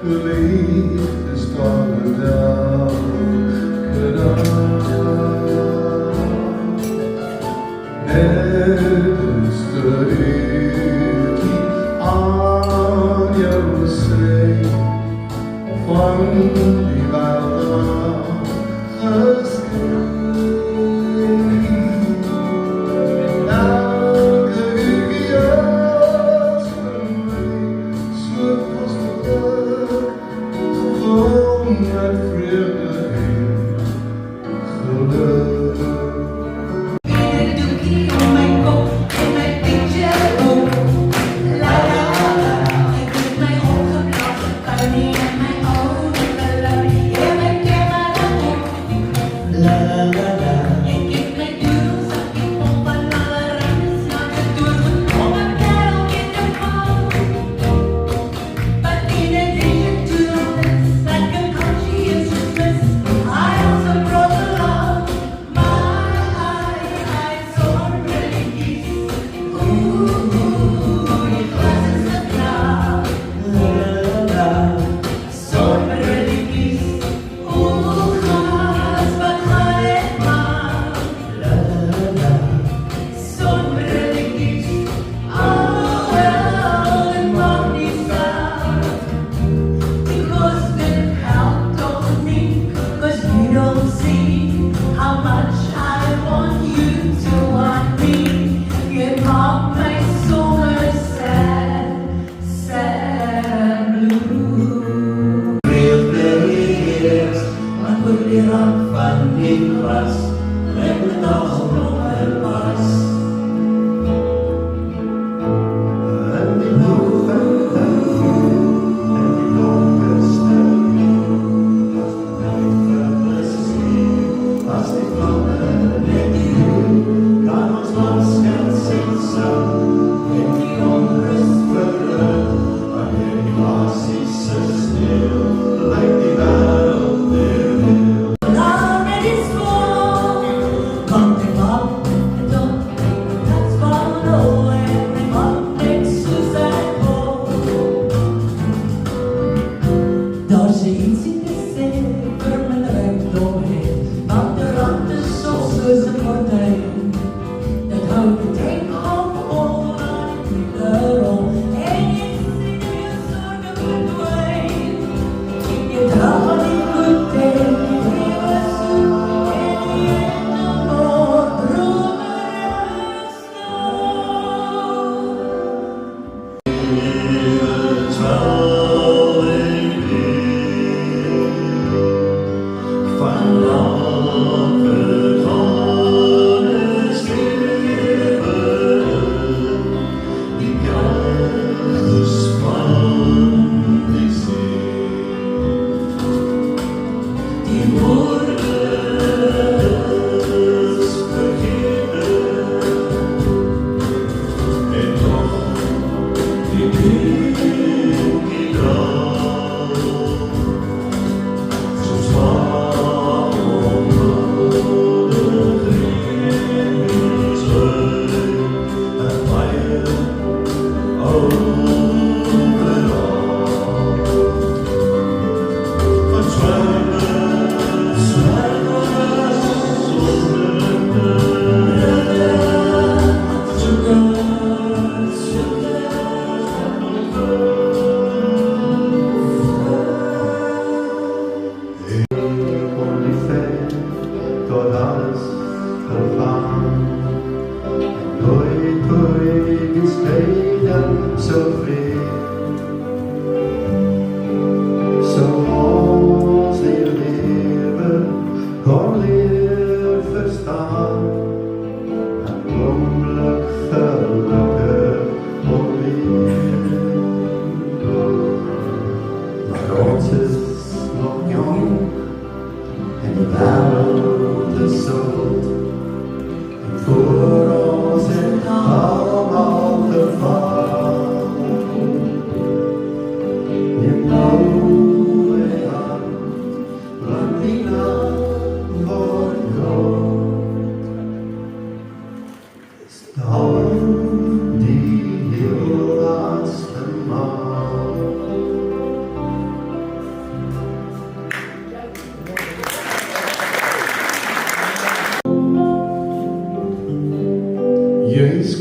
the leaf is falling down. Could I never study on your say one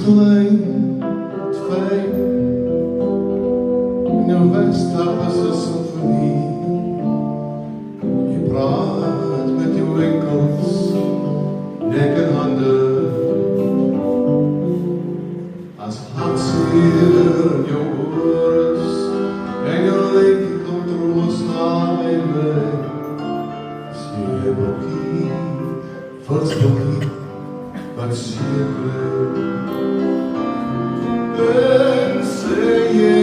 klein, het fijn. In een weststap is een symfonie. Je praat met je winkels, nek en handen. Als hartzeer in je oor is en je leven controles nemen. Zie je bokkie, volksbokkie, wat zie je blij. En zei je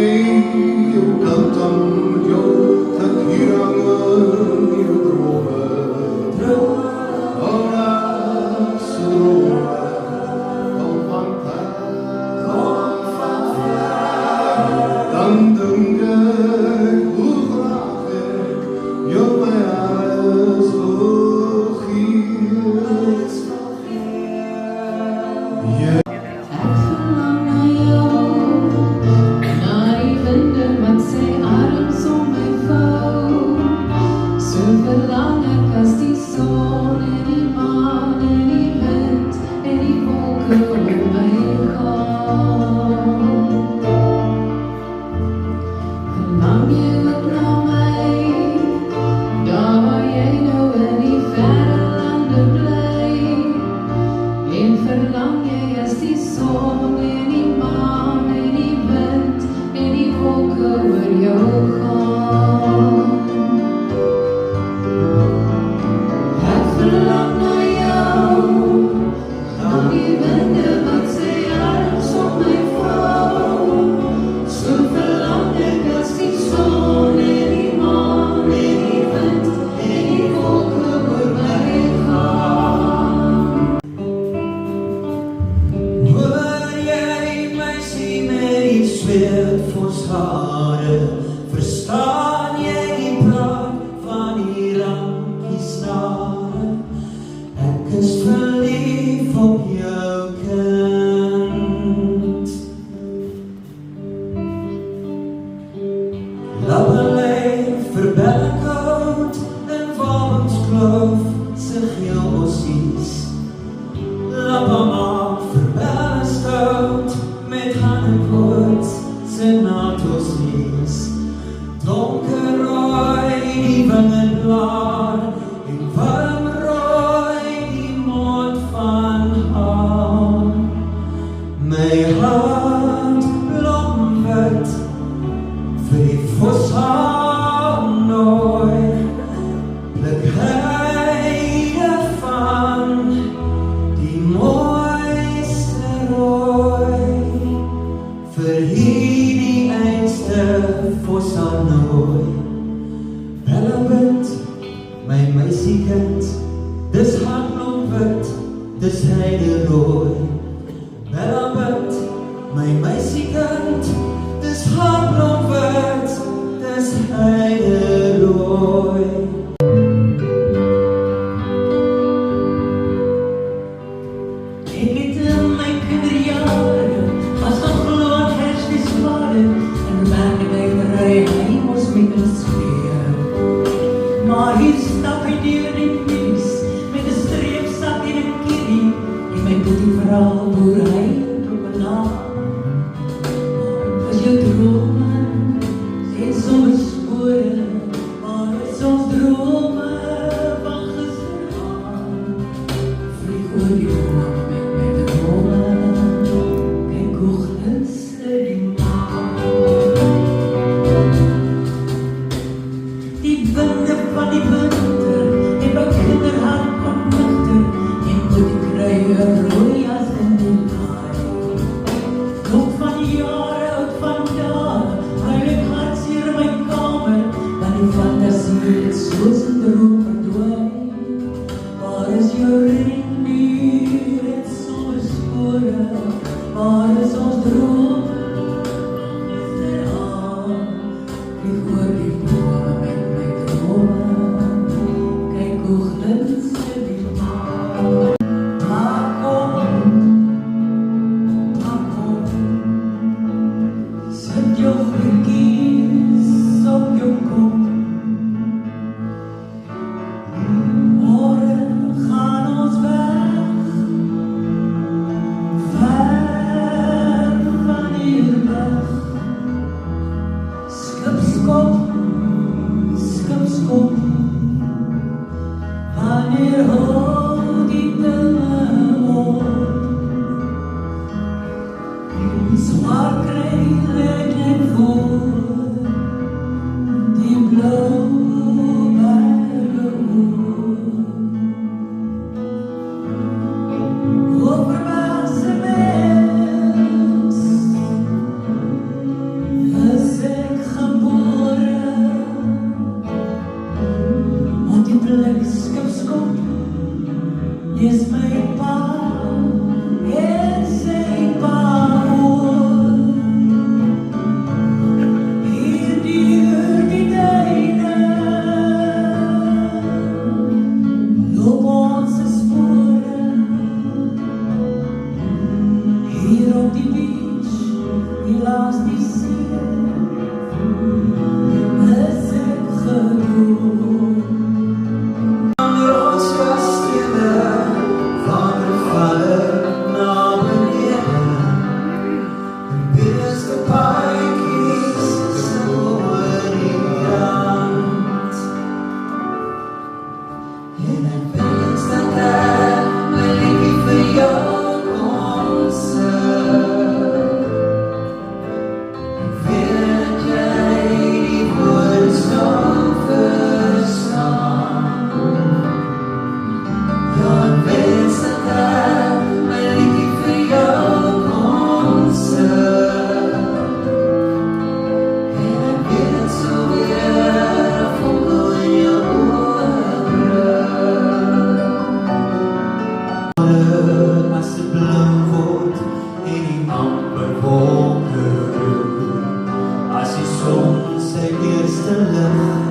kant aan jou, dat hier hangen je dromen. Oh, laatste dromen, kom van ver. Dan denk ik hoe graag ik jou bij alles vergeet. Yeah. Verstaan jy die praat van die rankiesnare? Ek is verlief op jou kind. Lappelei vir Bellekout en Valenskloof se geel ossies. Lappema vir Bellestout met Hannepoort se natosies. Donkerrooi die wingerdblaar en warmrooi die mond van haar. My hart blomwit vir die voshaan nooi. Blik heide van die mooiste rooi vir hierdie einste voshaan nooi. Bellewind, my meisiekind, dis handblomwit, dis heide rooi. Bellewind, my meisiekind, dis handblomwit, dis heide rooi. Ek het in my kinderjare as nog gloed hersensware en werk in my berei hemels met een sfeer. Maar hier stap hy deur die niks met een streepsak en een kierie en my boetie verhaal boerei op een naam. Was jou drome en soms spore, maar is ons drome van gisteraan. Vlieg oor die bome met my drome, kyk hoe glinster die maan. Die winde van die winter en my kinderhart kom nuchter en moet die kruie rooi as in die laai. Klok van die jare oud vandaag, huil ek hartseer in my kamer, want die fantasie het soos een droom verdwijn. Waar is jou reindier en somme spore, waar is ons droom van gisteraan? Vlieg oor die bome met my drome, kyk hoe glinster die maan. Maar kom die dinge op. Zwaar kry ek net voor die blauwe berge over verbaasde mens is ek gebore, want die blikskipskop is my pa en sy pa hoor. Hier deur die duine loop ons spore, hier op die beach, hier langs die see is ek gedood. Ons kastele watervallen na beneden, de beste paaikies so oor die rand. En ek wens dat ek my liefie vir jou kon sing. Ek weet jy die woorde sal verstaan. Ja, ek wens dat ek my liefie vir jou kon sing. En ek weet so weer 'n vonkel in jou oor. As dit blou word en die amper wolke roer, as die son sy eerste lig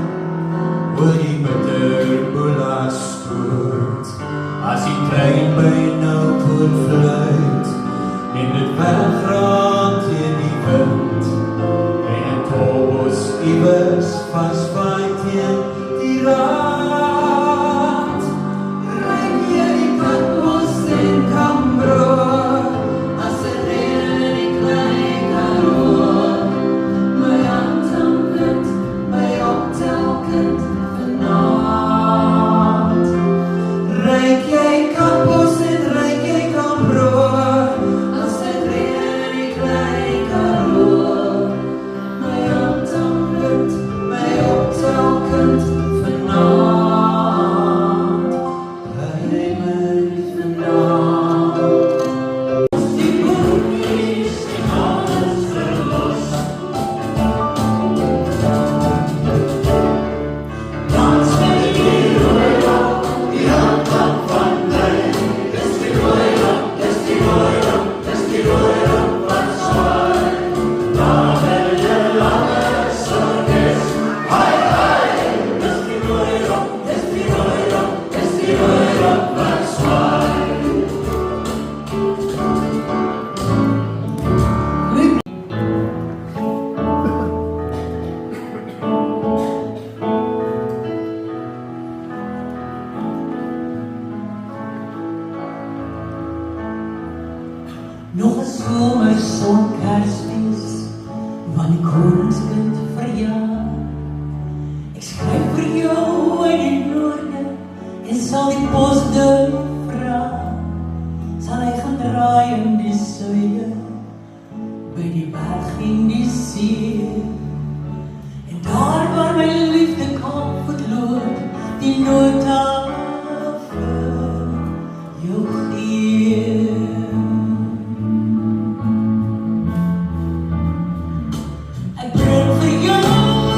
oor die bitterbola stoot, as die trein byna oorvluit en dit wegraak teen die wind en 'n kobos iewers vasvaai teen die rand. Ryk jy die katbos en Kambroe, as dit reën in die klein Karoo, my handtelkind, my optelkind vanaand. Ryk jy katbos en ryk jy Kambroe, as dit reën in die klein Karoo, my handtelkind, my optelkind vanaand. Ry my vanaand. Die boekies, die alles verlos. Dans met die rooi rok, die handklap van my. Dis die rooi rok, dis die rooi rok, dis die rooi rok wat zwaai. Daar wil jy langer sorges, hai hai. Dis die rooi rok, dis die rooi rok, dis die rooi rok wat zwaai. Nog 'n somerson Kersfees, want die koningskind verjaar. Ek skryf vir jou uit die noorde en sal die posduif vra. Sal hy gaan draai in die suide, by die berg en die see. En daar waar my liefde Kaapvoet loop, die noodtafel jou gee. Ek bring vir jou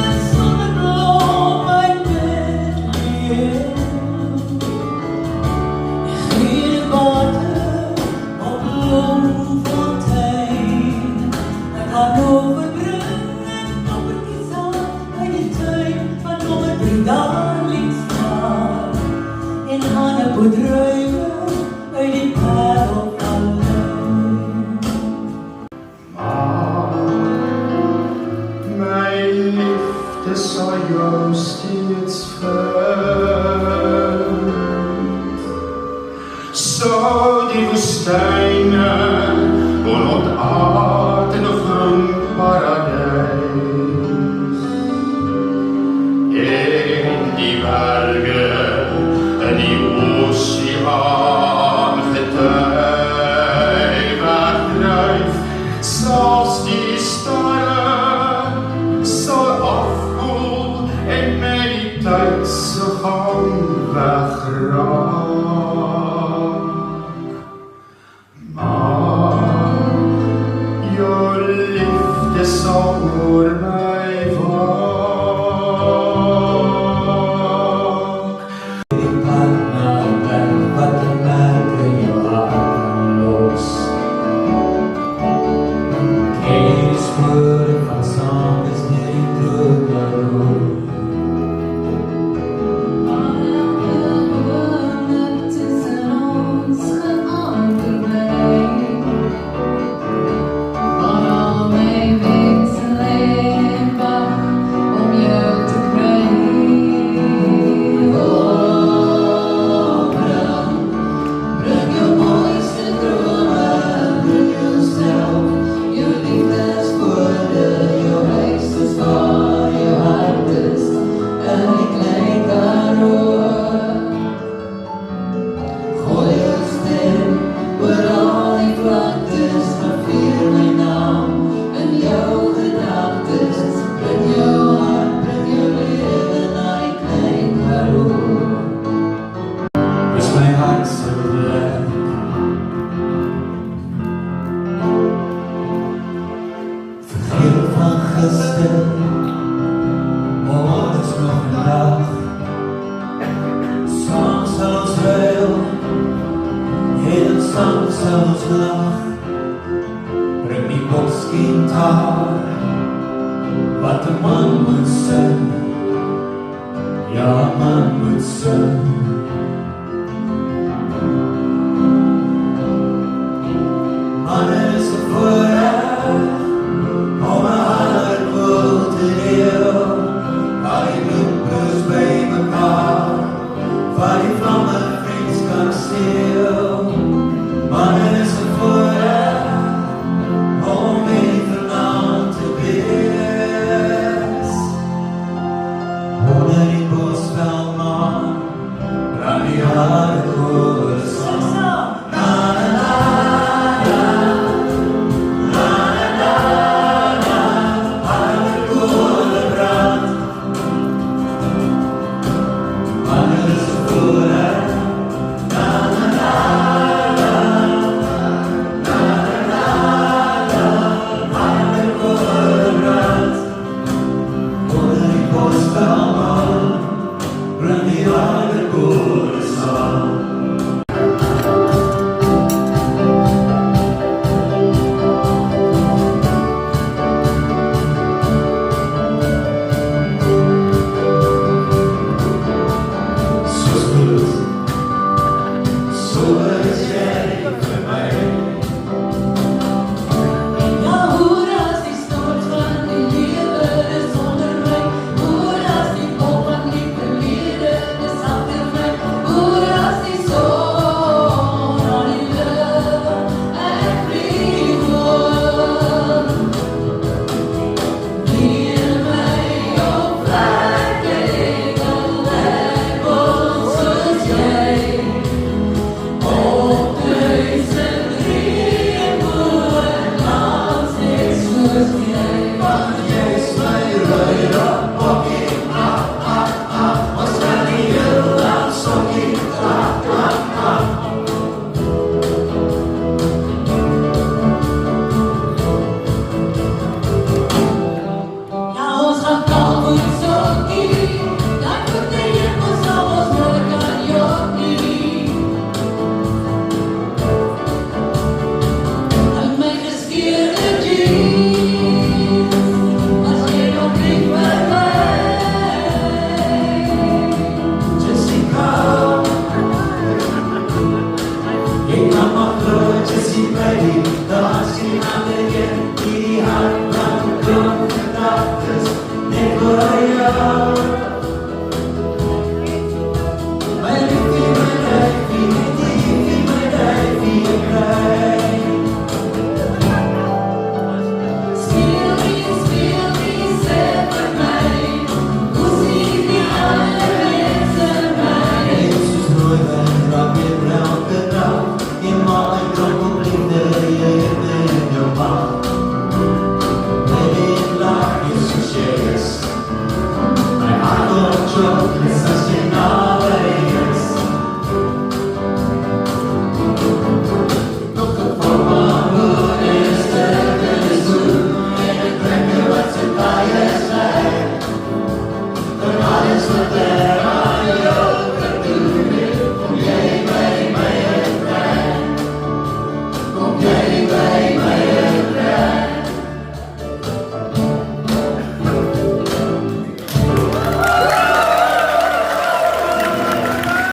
'n sonneblom uit Bethlehem. Ek gee die water op Bloemfontein. Ek gaan overbring en koppertjies aan by die tuin van nommer 3 Darlingstraat. En hanepoedruiwe uit die Parelvallei. My liefde sal jou steeds vind. Sal die woestyne onontaard in 'n groen paradijs. En die berge in die oos brak. Maar je liefde zal voor mij vak. Die partner ben wat je merkt in je hart los. Kees woorden van zang is niet door de roep. Morgen is nog een dag, soms zal ons huil, heel soms zal ons lach. Breng die boksgitaar, wat een man moet zijn, ja man moet zijn. Mannen is er vooruit, om een ander goed te deel. Al die bloedbus bij elkaar, van die vlammen vriendschap stil. Mannen is er vooruit, om even aan te wees. Onder die bosvelman, brand die harde koers. Chocolate